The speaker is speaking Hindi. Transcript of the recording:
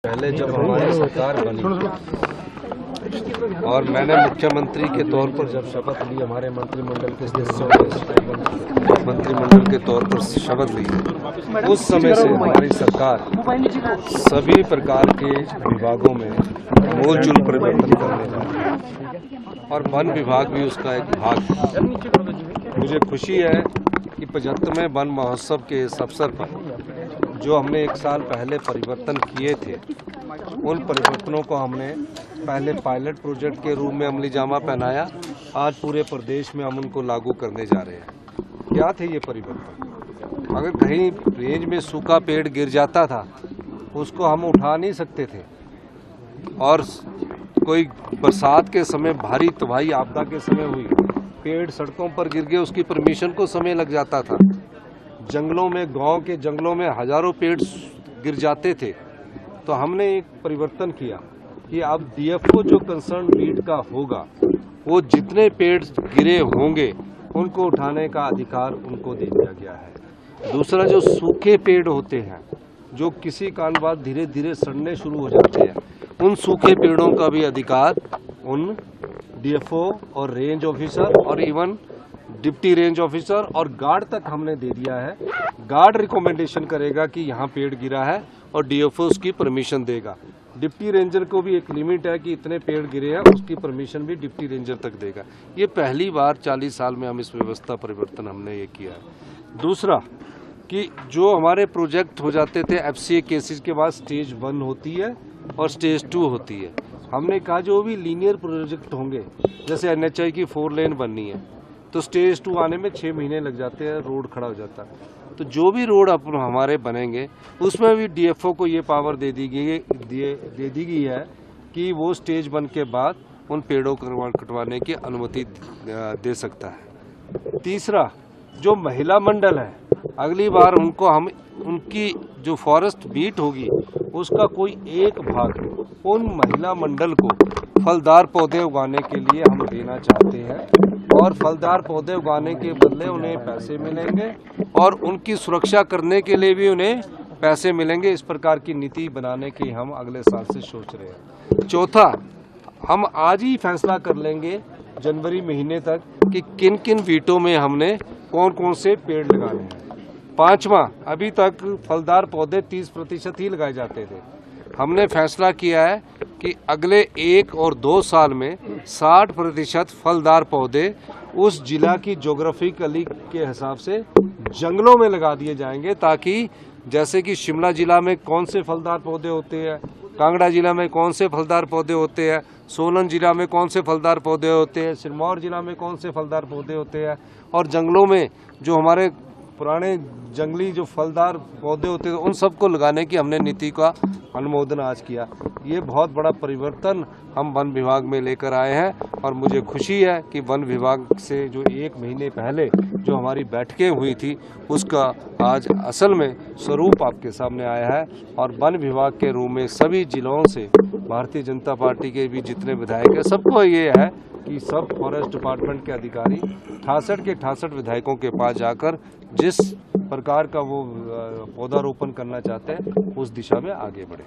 पहले जब हमारी सरकार बनी और मैंने मुख्यमंत्री के तौर पर जब शपथ ली, हमारे मंत्रिमंडल के सदस्यों ने मंत्रिमंडल के तौर पर शपथ ली, उस समय से हमारी सरकार सभी प्रकार के विभागों में मूलचूल परिवर्तन करने जा रही है और वन विभाग भी उसका एक भाग है। मुझे खुशी है कि 75वें वन महोत्सव के इस अवसर पर जो हमने एक साल पहले परिवर्तन किए थे, उन परिवर्तनों को हमने पहले पायलट प्रोजेक्ट के रूप में अमली जामा पहनाया। आज पूरे प्रदेश में हम उनको लागू करने जा रहे हैं। क्या थे ये परिवर्तन? अगर कहीं रेंज में सूखा पेड़ गिर जाता था, उसको हम उठा नहीं सकते थे, और कोई बरसात के समय भारी तबाही आपदा के समय हुई, पेड़ सड़कों पर गिर गए, उसकी परमिशन को समय लग जाता था। जंगलों में, गांव के जंगलों में हजारों पेड़ गिर जाते थे। तो हमने एक परिवर्तन किया कि अब डीएफओ जो कंसर्न बीट का होगा, वो जितने पेड़ गिरे होंगे उनको उठाने का अधिकार उनको दे दिया गया है। दूसरा, जो सूखे पेड़ होते हैं, जो किसी कारण बाद धीरे धीरे सड़ने शुरू हो जाते हैं, उन सूखे पेड़ों का भी अधिकार उन डीएफओ और रेंज ऑफिसर और इवन डिप्टी रेंज ऑफिसर और गार्ड तक हमने दे दिया है। गार्ड रिकमेंडेशन करेगा कि यहाँ पेड़ गिरा है और डीएफओ उसकी परमिशन देगा। डिप्टी रेंजर को भी एक लिमिट है कि इतने पेड़ गिरे हैं, उसकी परमिशन भी डिप्टी रेंजर तक देगा। ये पहली बार 40 साल में हम इस व्यवस्था परिवर्तन हमने ये किया है। दूसरा कि जो हमारे प्रोजेक्ट हो जाते थे एफसीए केसेस के बाद स्टेज 1 होती है और स्टेज 2 होती है। हमने कहा जो भी लीनियर प्रोजेक्ट होंगे, जैसे एनएचआई की 4 लेन बननी है, तो स्टेज 2 आने में 6 महीने लग जाते हैं, रोड खड़ा हो जाता है। तो जो भी रोड अपन हमारे बनेंगे, उसमें भी डीएफओ को ये पावर दे दी गई है कि वो स्टेज 1 के बाद उन पेड़ों को कटवाने की अनुमति दे सकता है। तीसरा, जो महिला मंडल है, अगली बार उनको हम उनकी जो फॉरेस्ट बीट होगी उसका कोई एक भाग उन महिला मंडल को फलदार पौधे उगाने के लिए हम देना चाहते हैं, और फलदार पौधे उगाने के बदले उन्हें पैसे मिलेंगे और उनकी सुरक्षा करने के लिए भी उन्हें पैसे मिलेंगे। इस प्रकार की नीति बनाने की हम अगले साल से सोच रहे हैं। चौथा, हम आज ही फैसला कर लेंगे जनवरी महीने तक कि किन किन वीटों में हमने कौन कौन से पेड़ लगाने हैं। पांचवा, अभी तक फलदार पौधे 30% ही लगाए जाते थे। हमने फैसला किया है कि अगले 1 और 2 साल में 60% फलदार पौधे उस जिला की ज्योग्राफिकली के हिसाब से जंगलों में लगा दिए जाएंगे, ताकि जैसे कि शिमला जिला में कौन से फलदार पौधे होते हैं, कांगड़ा जिला में कौन से फलदार पौधे होते हैं, सोलन जिला में कौन से फलदार पौधे होते हैं, सिरमौर जिला में कौन से फलदार पौधे होते हैं, और जंगलों में जो हमारे पुराने जंगली जो फलदार पौधे होते हैं, उन सबको लगाने की हमने नीति का अनुमोदन आज किया। ये बहुत बड़ा परिवर्तन हम वन विभाग में लेकर आए हैं, और मुझे खुशी है कि वन विभाग से जो 1 महीने पहले जो हमारी बैठकें हुई थी, उसका आज असल में स्वरूप आपके सामने आया है। और वन विभाग के रूप में सभी जिलों से भारतीय जनता पार्टी के भी जितने विधायक हैं, सबको ये है कि सब फॉरेस्ट डिपार्टमेंट के अधिकारी 68 के 68 विधायकों के पास जाकर जिस प्रकार का वो पौधारोपण करना चाहते हैं, उस दिशा में आगे बढ़े।